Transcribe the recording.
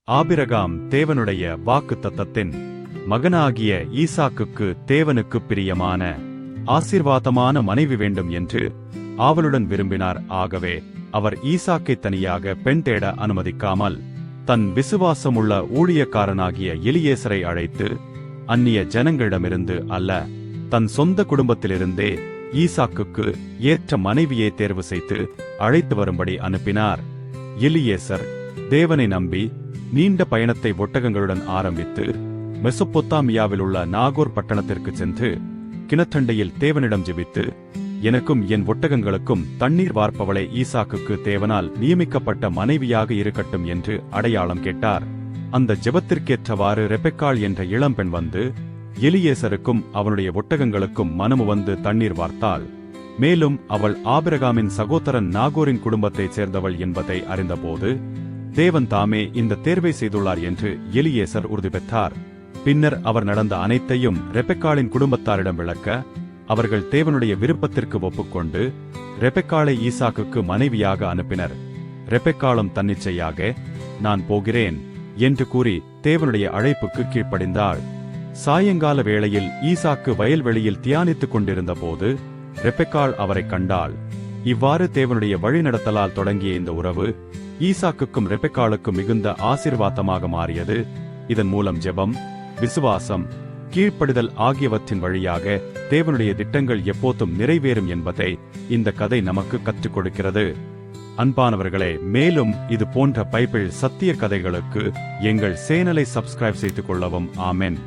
Abraham தேவனுடைய வாக்குத்தத்தத்தின் மகனாகிய ஈசாக்குக்கு தேவனுக்கு பிரியமான ஆசீர்வாதமான மனைவி வேண்டும் என்று ஆவலுடன் விரும்பினார். ஆகவே அவர் ஈசாக்கை தனியாக பெண் தேட அனுமதிக்காமல் தன் விசுவாசமுள்ள ஊழியக்காரனாகிய எலியேசரை அழைத்து அந்நிய ஜனங்களிடமிருந்து அல்ல, தன் சொந்த குடும்பத்திலிருந்தே ஈசாக்குக்கு ஏற்ற மனைவியை தேர்வு செய்து அழைத்து வரும்படி அனுப்பினார். எலியேசர் தேவனை நம்பி நீண்ட பயணத்தை ஒட்டகங்களுடன் ஆரம்பித்து மெசொப்பொத்தாமியாவில் உள்ள நாகோர் பட்டணத்திற்கு சென்று கிணற்றண்டையில் தேவனிடம் ஜெபித்து, எனக்கும் என் ஒட்டகங்களுக்கும் தண்ணீர் வார்ப்பவளை ஈசாக்குக்கு தேவனால் நியமிக்கப்பட்ட மனைவியாக இருக்கட்டும் என்று அடையாளம் கேட்டார். அந்த ஜெபத்திற்கேற்றவாறு ரெபெக்காள் என்ற இளம்பெண் வந்து எலியேசருக்கும் அவனுடைய ஒட்டகங்களுக்கும் மனமு வந்து தண்ணீர் வார்த்தாள். மேலும் அவள் ஆபிரகாமின் சகோதரன் நாகோரின் குடும்பத்தைச் சேர்ந்தவள் என்பதை அறிந்தபோது தேவன் தாமே இந்த தேர்வை செய்துள்ளார் என்று எலியேசர் உறுதி பெற்றார். பின்னர் அவர் நடந்த அனைத்தையும் ரெபெக்காளின் குடும்பத்தாரிடம் விளக்க, அவர்கள் தேவனுடைய விருப்பத்திற்கு ஒப்புக்கொண்டு ரெபெக்காளை ஈசாக்குக்கு மனைவியாக அனுப்பினர். ரெபெக்காளும் தன்னிச்சையாக நான் போகிறேன் என்று கூறி தேவனுடைய அழைப்புக்கு கீழ்ப்படிந்தாள். சாயங்கால வேளையில் ஈசாக்கு வயல்வெளியில் தியானித்துக் கொண்டிருந்த போது ரெபெக்காள் அவரை கண்டாள். இவ்வாறு தேவனுடைய வழிநடத்தலால் தொடங்கிய இந்த உறவு ஈசாக்குக்கும் ரெபெக்காளுக்கும் மிகுந்த ஆசீர்வாதமாக மாறியது. இதன் மூலம் ஜெபம், விசுவாசம், கீழ்ப்படிதல் ஆகியவற்றின் வழியாக தேவனுடைய திட்டங்கள் எப்போதும் நிறைவேறும் என்பதை இந்த கதை நமக்கு கற்றுக் கொடுக்கிறது. அன்பானவர்களே, மேலும் இது போன்ற பைபிள் சத்திய கதைகளுக்கு எங்கள் சேனலை சப்ஸ்கிரைப் செய்து கொள்ளவும். ஆமென்.